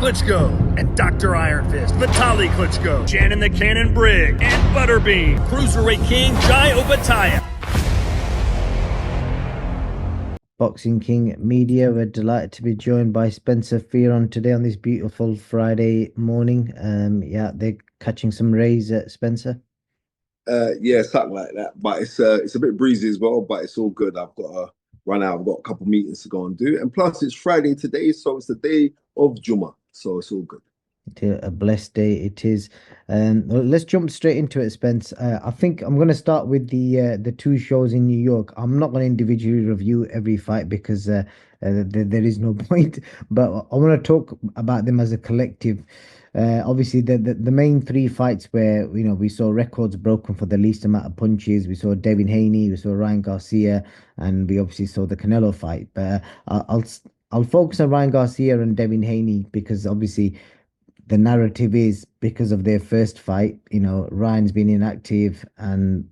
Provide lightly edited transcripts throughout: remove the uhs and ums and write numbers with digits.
Klitschko, and Dr. Iron Fist, Vitaly Klitschko, Shannon the Cannon Briggs, and Butterbean, Cruiserweight King Jai Opataya. Boxing King Media, we're delighted to be joined by Spencer Fearon today on this beautiful Friday morning. Yeah, they're catching some rays at Spencer. Yeah, something like that. But it's a bit breezy as well, but it's all good. I've got to run out. I've got a couple meetings to go and do. And plus it's Friday today, so it's the day of Juma. So it's all good. A blessed day it is. Well, let's jump straight into it, Spence. I think I'm going to start with the two shows in New York. I'm not going to individually review every fight because there is no point, but I want to talk about them as a collective. Obviously, the main three fights where we saw records broken for the least amount of punches. We saw Devin Haney, we saw Ryan Garcia, and we obviously saw the Canelo fight. But I'll focus on Ryan Garcia and Devin Haney because obviously the narrative is because of their first fight, Ryan's been inactive and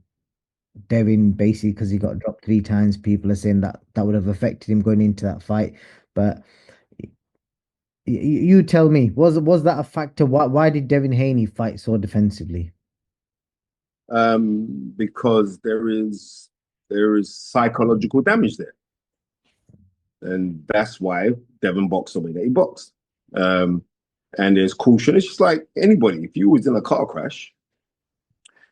Devin basically because he got dropped 3 times. People are saying that would have affected him going into that fight. But you tell me, was that a factor? Why did Devin Haney fight so defensively? Because there is psychological damage there, and that's why Devin boxed the way that he boxed. And there's caution. It's just like anybody. If you was in a car crash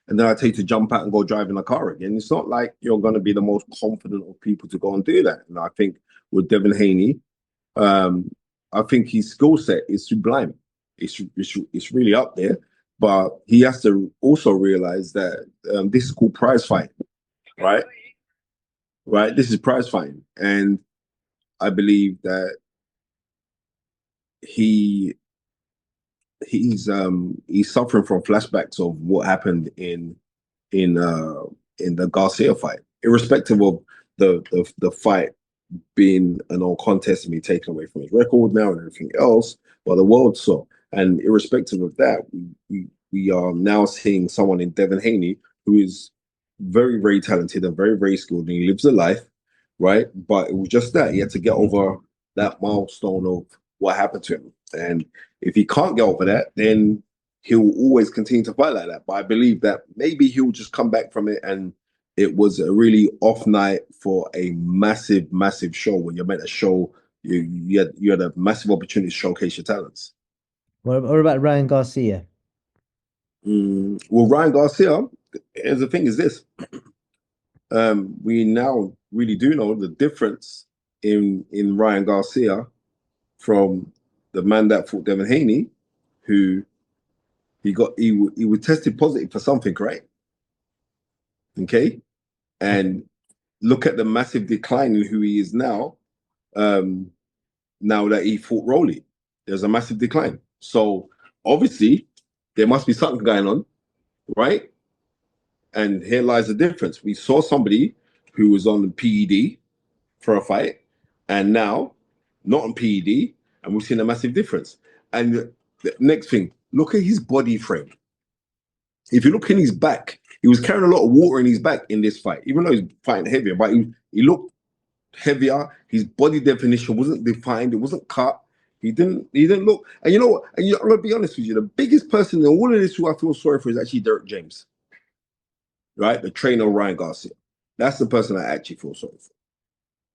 and then I tell you to jump out and go drive in a car again, it's not like you're going to be the most confident of people to go and do that. And I think with Devin Haney, I think his skill set is sublime. It's really up there. But he has to also realize that this is called prize fighting, right? Right? This is prize fighting. And I believe that he's suffering from flashbacks of what happened in the Garcia fight, irrespective of the fight being a no contest and be taken away from his record now and everything else. But the world saw, and irrespective of that, we are now seeing someone in Devin Haney who is very, very talented and very, very skilled, and he lives a life, right? But it was just that he had to get over that milestone of what happened to him. And if he can't get over that, then he'll always continue to fight like that. But I believe that maybe he'll just come back from it, and it was a really off night for a massive, massive show where you're meant to show you had a massive opportunity to showcase your talents. What about Ryan Garcia? Well, Ryan Garcia, the thing is this. We now really do know the difference in Ryan Garcia from the man that fought Devin Haney, who he was tested positive for something, right? Okay, and look at the massive decline in who he is now. Now that he fought Rolly, there's a massive decline. So obviously there must be something going on, right? And here lies the difference. We saw somebody who was on PED for a fight, and now not on PED. And we've seen a massive difference. And the next thing, look at his body frame. If you look in his back, he was carrying a lot of water in his back in this fight, even though he's fighting heavier, but he looked heavier. His body definition wasn't defined. It wasn't cut. He didn't look. And you know what? And I'm going to be honest with you. The biggest person in all of this who I feel sorry for is actually Derek James, right? The trainer of Ryan Garcia. That's the person I actually feel sorry for,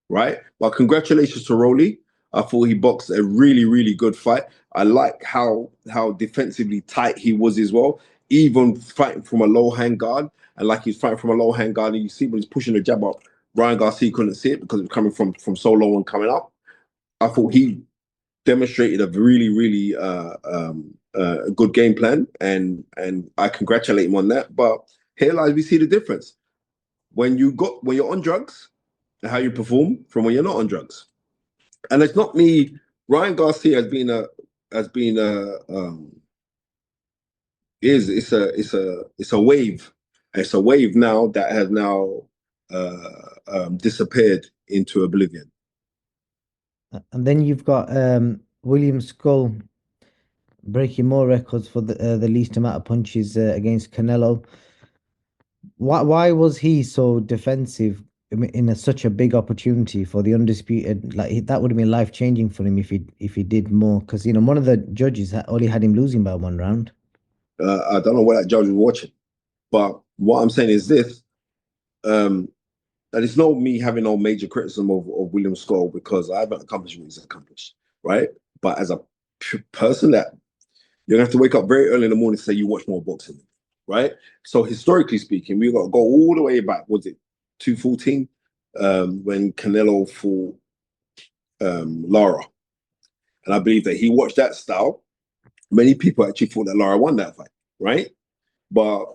right? But congratulations to Rolly. I thought he boxed a really, really good fight. I like how defensively tight he was as well, even fighting from a low hand guard. And like he's fighting from a low hand guard, and you see when he's pushing the jab up, Ryan Garcia couldn't see it because it was coming from so low and coming up. I thought he demonstrated a really, really good game plan, and I congratulate him on that. But here lies we see the difference when you're on drugs and how you perform from when you're not on drugs. And it's not me. Ryan Garcia has been it's a wave. It's a wave now that has now disappeared into oblivion. And then you've got William Skull breaking more records for the least amount of punches against Canelo. Why was he so defensive in such a big opportunity for the undisputed. Like that would have been life changing for him if he did more. Because one of the judges only had him losing by 1 round. I don't know what that judge was watching, but what I'm saying is this. And it's not me having no major criticism of William Skull because I haven't accomplished what he's accomplished, right? But as a person that you're gonna have to wake up very early in the morning to say you watch more boxing, right? So historically speaking, we got to go all the way back. Was it 2014 when Canelo fought Lara? And I believe that he watched that style. Many people actually thought that Lara won that fight, right? But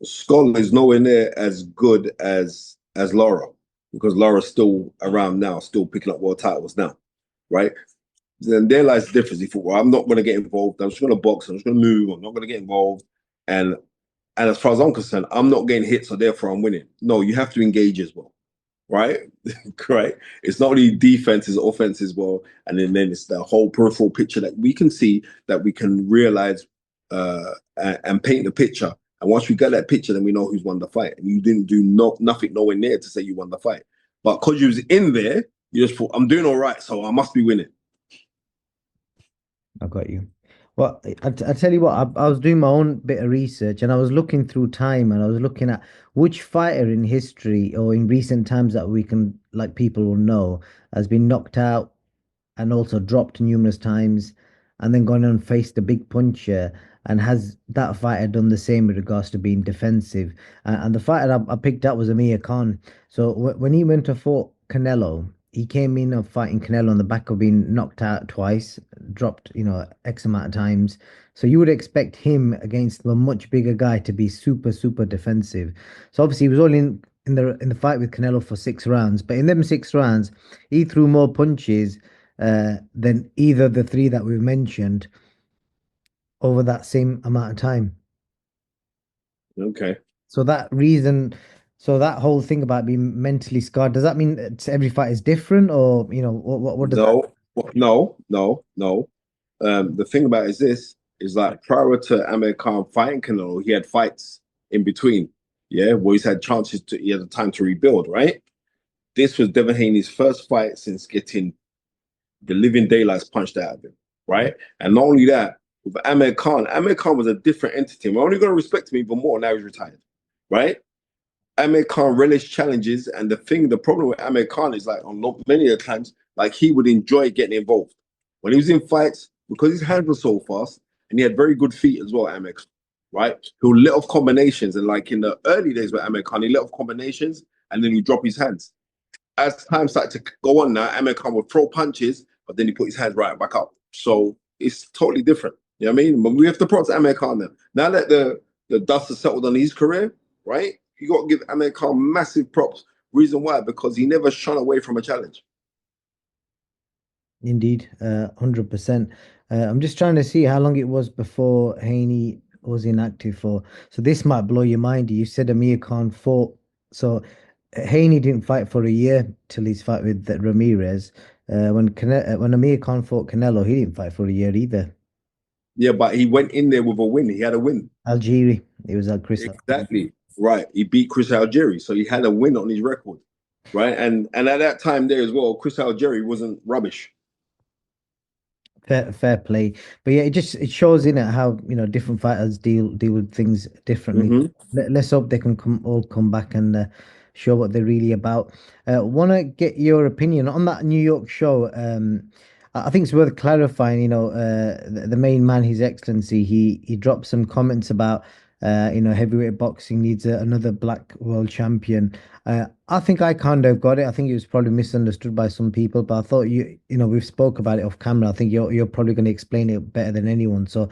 Skull is nowhere near as good as Lara because Lara's still around now, still picking up world titles now, right? Then there lies the difference. He thought, well, I'm not going to get involved. I'm just going to box. I'm just going to move. I'm not going to get involved. And as far as I'm concerned, I'm not getting hit, so therefore I'm winning. No, you have to engage as well, right? Right? It's not only defense, it's offense as well. And then it's the whole peripheral picture that we can see, that we can realize and paint the picture. And once we get that picture, then we know who's won the fight. And you didn't do nothing nowhere near to say you won the fight. But because you was in there, you just thought, I'm doing all right, so I must be winning. I got you. Well, I tell you what, I was doing my own bit of research and I was looking through time and I was looking at which fighter in history or in recent times that we can, like people will know, has been knocked out and also dropped numerous times and then gone and faced a big puncher. And has that fighter done the same with regards to being defensive? And the fighter I picked up was Amir Khan. So when he went to fought Canelo, he came in of fighting Canelo on the back of being knocked out twice, dropped, X amount of times. So you would expect him against a much bigger guy to be super, super defensive. So obviously he was only in the fight with Canelo for 6 rounds, but in them 6 rounds, he threw more punches than either of the three that we've mentioned over that same amount of time. Okay. So that whole thing about being mentally scarred, does that mean that every fight is different, or what does that? No. The thing about it is this is like prior to Amir Khan fighting Canelo, he had fights in between. Yeah, where he's had chances he had the time to rebuild, right? This was Devin Haney's first fight since getting the living daylights punched out of him, right? And not only that, with Amir Khan was a different entity. We're only going to respect him even more now he's retired, right? Amir Khan relished challenges, and the problem with Amir Khan is like on many of the times, like he would enjoy getting involved when he was in fights because his hands were so fast and he had very good feet as well. Amir, right? He'll let off combinations, and like in the early days with Amir Khan, he let off combinations and then he drop his hands. As time started to go on now, Amir Khan would throw punches, but then he put his hands right back up. So it's totally different. You know what I mean? But we have to props Amir Khan now. Now that the dust has settled on his career, right? You got to give Amir Khan massive props. Reason why? Because he never shun away from a challenge. Indeed, 100%. I'm just trying to see how long it was before Haney was inactive for. So this might blow your mind. You said Amir Khan fought. So Haney didn't fight for a year till his fight with Ramirez. When Amir Khan fought Canelo, he didn't fight for a year either. Yeah, but he went in there with a win. He had a win. Algieri. It was Chris. Exactly. Right. He beat Chris Algieri. So he had a win on his record. Right. And at that time there as well, Chris Algieri wasn't rubbish. Fair play. But yeah, it shows in it how different fighters deal with things differently. Let's hope they can all come back and show what they're really about. Want to get your opinion on that New York show. I think it's worth clarifying. The main man, His Excellency, he dropped some comments about heavyweight boxing needs another black world champion. I think I kind of got it. I think it was probably misunderstood by some people, but I thought we've spoke about it off camera. I think you're probably going to explain it better than anyone. So,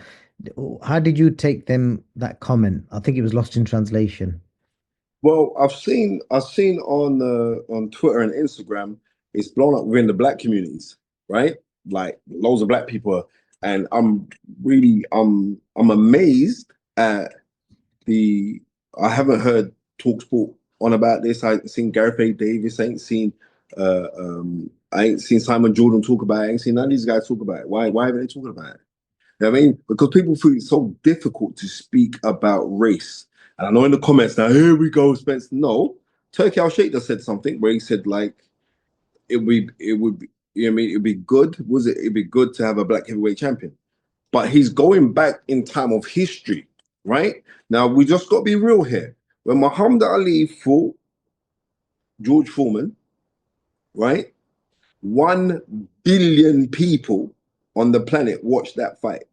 how did you take that comment? I think it was lost in translation. Well, I've seen on Twitter and Instagram, it's blown up within the black communities, right? Like loads of black people, and I'm amazed at I haven't heard TalkSport on about this. I ain't seen Gareth A. Davis. I ain't seen Simon Jordan talk about it. I ain't seen none of these guys talk about it. Why haven't they talking about it? You know what I mean? Because people feel it's so difficult to speak about race. And I know in the comments now, here we go, Spence. No, Turkey Al Sheikh just said something where he said like it would be, you know what I mean, it'd be good, it'd be good to have a black heavyweight champion. But he's going back in time of history, right? Now we just got to be real here. When Muhammad Ali fought George Foreman, right? 1 billion people on the planet watched that fight.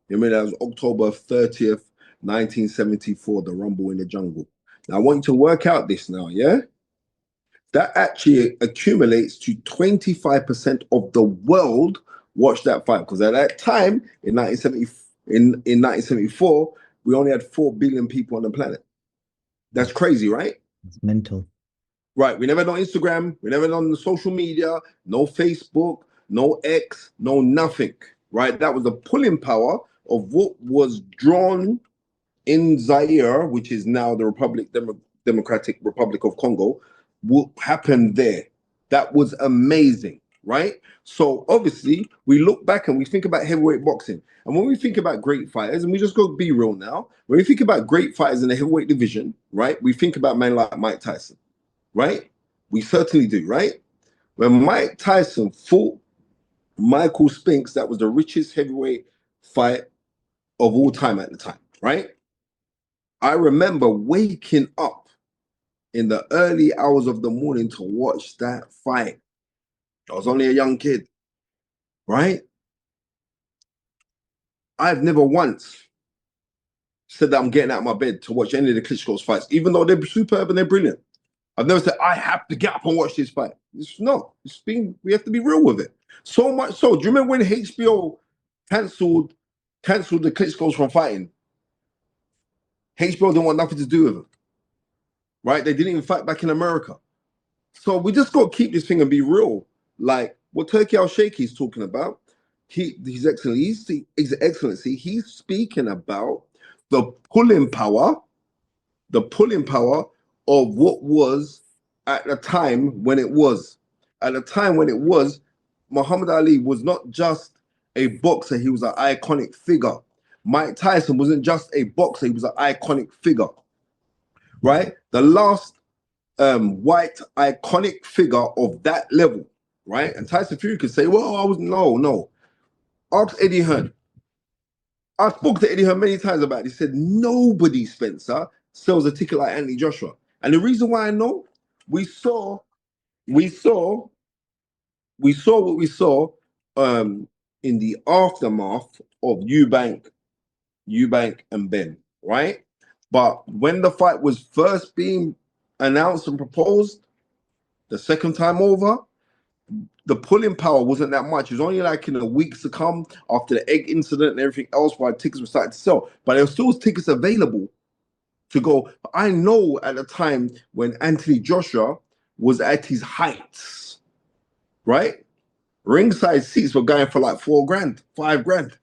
You know what I mean? That was October 30th, 1974, the Rumble in the Jungle. Now I want you to work out this now, yeah? That actually accumulates to 25% of the world watched that fight. Because at that time, in 1974, we only had 4 billion people on the planet. That's crazy, right? It's mental. Right. We never had on Instagram. We never had on the social media. No Facebook, no X, no nothing. Right. That was the pulling power of what was drawn in Zaire, which is now the Democratic Republic of Congo, what happened there. That was amazing, right? So obviously we look back and we think about heavyweight boxing. And when we think about great fighters, and we just go be real now, when we think about great fighters in the heavyweight division, right? We think about men like Mike Tyson, right? We certainly do, right? When Mike Tyson fought Michael Spinks, that was the richest heavyweight fight of all time at the time, right? I remember waking up in the early hours of the morning to watch that fight. I was only a young kid, right? I've never once said that I'm getting out of my bed to watch any of the Klitschko's fights, even though they're superb and they're brilliant. I've never said, I have to get up and watch this fight. We have to be real with it. So much so, do you remember when HBO cancelled the Klitschko's from fighting? HBO didn't want nothing to do with them. Right? They didn't even fight back in America. So we just got to keep this thing and be real. Like what Turkey Al Sheikh is talking about, His Excellency, he's speaking about the pulling power of what was at the time when it was. At the time when it was, Muhammad Ali was not just a boxer, he was an iconic figure. Mike Tyson wasn't just a boxer, he was an iconic figure. Right? The last white iconic figure of that level, right? And Tyson Fury could say, well, no. Ask Eddie Hearn. I spoke to Eddie Hearn many times about it. He said, nobody, Spencer, sells a ticket like Anthony Joshua. And the reason why I know, we saw what we saw in the aftermath of Eubank and Ben, right? But when the fight was first being announced and proposed, the second time over, the pulling power wasn't that much. It was only like in the weeks to come after the egg incident and everything else while tickets were starting to sell. But there were still tickets available to go. I know at the time when Anthony Joshua was at his heights, right? Ringside seats were going for like $4,000, $5,000,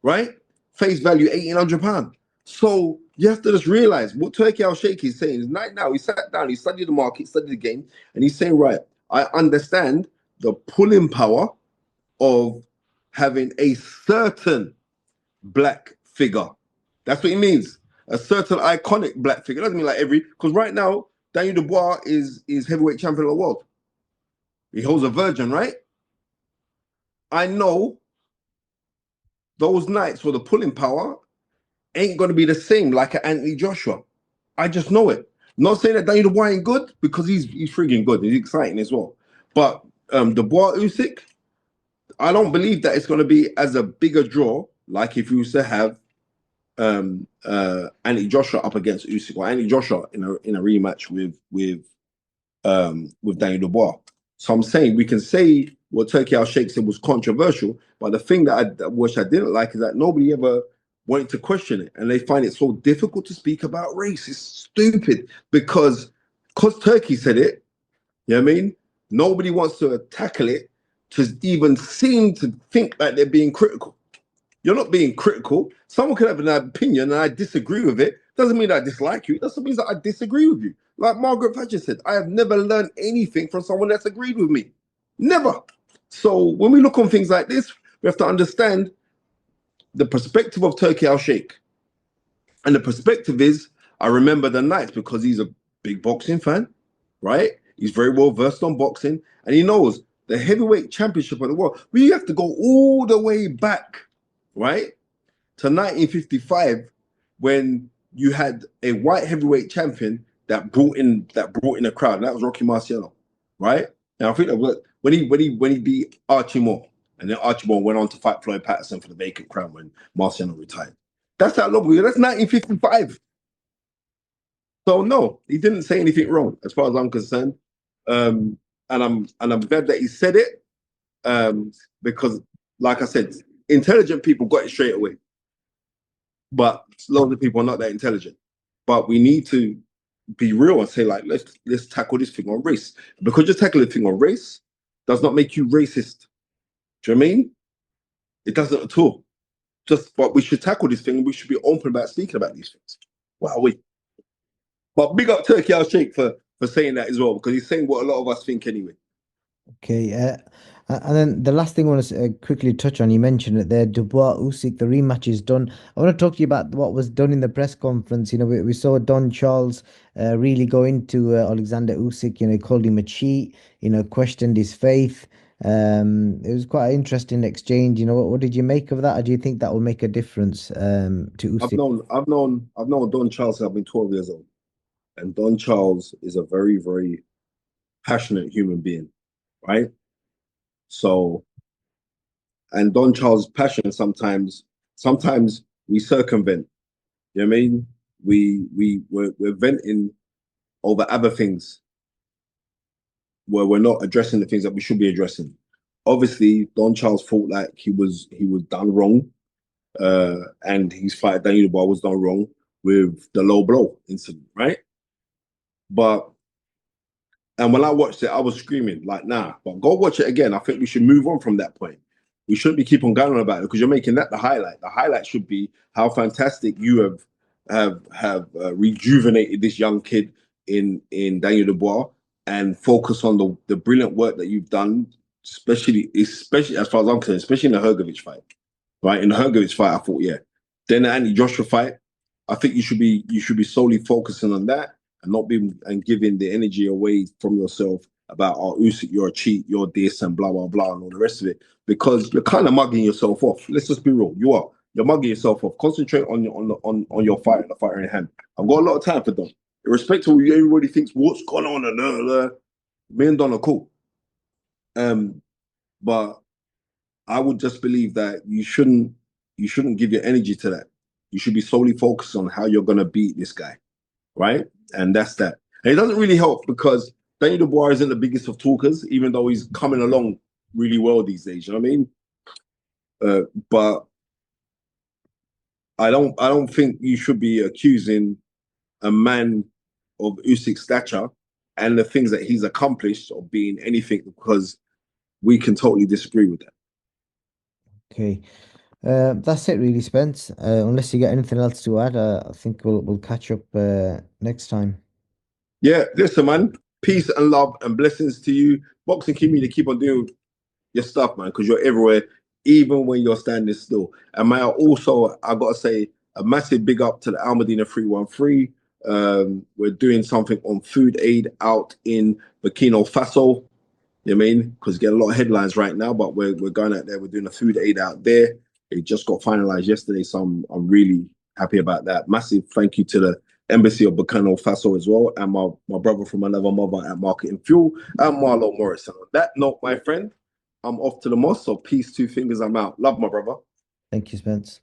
right? Face value £1,800. So you have to just realize what Turkey Al Sheikh is saying is right now. He sat down, he studied the market, studied the game, and he's saying, right, I understand the pulling power of having a certain black figure. That's what he means. A certain iconic black figure. It doesn't mean like because right now, Daniel Dubois is heavyweight champion of the world. He holds a virgin, right? I know those nights where the pulling power ain't going to be the same like an Anthony Joshua. I just know it. Not saying that Daniel Dubois ain't good, because he's frigging good. He's exciting as well. But Dubois Usyk, I don't believe that it's going to be as a bigger draw like if you used to have Anthony Joshua up against Usyk, or Anthony Joshua in a rematch with Daniel Dubois. So I'm saying we can say what Turkey Al Sheikh said was controversial, but the thing that I didn't like is that nobody ever wanted to question it, and they find it so difficult to speak about race. It's stupid because Turkey said it, you know what I mean? Nobody wants to tackle it to even seem to think that they're being critical. You're not being critical. Someone could have an opinion and I disagree with it. Doesn't mean I dislike you. That means that I disagree with you. Like Margaret Thatcher said, I have never learned anything from someone that's agreed with me. Never. So when we look on things like this, we have to understand the perspective of Turkey Al Sheikh. And the perspective is, I remember the nights because he's a big boxing fan, right? He's very well versed on boxing, and he knows the heavyweight championship of the world. We have to go all the way back, right, to 1955, when you had a white heavyweight champion that brought in a crowd. And that was Rocky Marciano, right? And I think that was when he beat Archie Moore, and then Archie Moore went on to fight Floyd Patterson for the vacant crown when Marciano retired. That's that long ago. That's 1955. So no, he didn't say anything wrong as far as I'm concerned. And I'm glad that he said it, because, like I said, intelligent people got it straight away, but loads of people are not that intelligent. But we need to be real and say, like, let's tackle this thing on race. Because you're tackling the thing on race does not make you racist. Do you know what I mean? It doesn't at all. But we should tackle this thing, and we should be open about speaking about these things. Wow, but big up Turkey Al Sheikh for saying that as well, because he's saying what a lot of us think anyway. Okay, and then the last thing I want to quickly touch on, you mentioned it there, Dubois Usyk, the rematch is done. I want to talk to you about what was done in the press conference. You know, we saw Don Charles really go into Alexander Usyk. You know, called him a cheat. You know, questioned his faith. It was quite an interesting exchange. You know, what did you make of that? Or do you think that will make a difference to Usyk? I've known Don Charles since I've been 12 years old, and Don Charles is a very, very passionate human being, right? So, and Don Charles' passion sometimes we circumvent. You know what I mean? We're venting over other things where we're not addressing the things that we should be addressing. Obviously, Don Charles felt like he was done wrong, and his fight Daniel Dubois was done wrong with the low blow incident, right? And when I watched it, I was screaming like, nah, but go watch it again. I think we should move on from that point. We shouldn't be keep on going on about it, because you're making that the highlight. The highlight should be how fantastic you have rejuvenated this young kid in Daniel Dubois, and focus on the brilliant work that you've done, especially as far as I'm concerned, especially in the Hrgović fight, right? In the Hrgović fight, I thought, yeah. Then the Andy Joshua fight, I think you should be solely focusing on that, and not being and giving the energy away from yourself about, oh, Usyk, you're a cheat, you're this, and blah blah blah, and all the rest of it, because you're kind of mugging yourself off. Let's just be real, you're mugging yourself off. Concentrate on your fight and the fighter in hand. I've got a lot of time for them, irrespective of everybody thinks what's going on, and me and Don are cool. But I would just believe that you shouldn't give your energy to that. You should be solely focused on how you're gonna beat this guy, right? And that's that. And it doesn't really help, because Daniel Dubois isn't the biggest of talkers, even though he's coming along really well these days. You know what I mean? But I don't think you should be accusing a man of Usyk's stature and the things that he's accomplished of being anything, because we can totally disagree with that. Okay. That's it really, Spence. Unless you got anything else to add, I think we'll catch up next time. Yeah, listen, man. Peace and love and blessings to you. Boxing community, keep on doing your stuff, man, because you're everywhere, even when you're standing still. And man, also, I gotta say a massive big up to the Almadina 313. We're doing something on food aid out in Burkina Faso. You know what I mean? Because get a lot of headlines right now, but we're going out there. We're doing a food aid out there. It just got finalized yesterday, so I'm really happy about that. Massive thank you to the Embassy of Burkina Faso as well, and my brother from another mother at Marketing Fuel, and Marlo Morris. And on that note, my friend, I'm off to the mosque, so peace, two fingers, I'm out. Love, my brother. Thank you, Spence.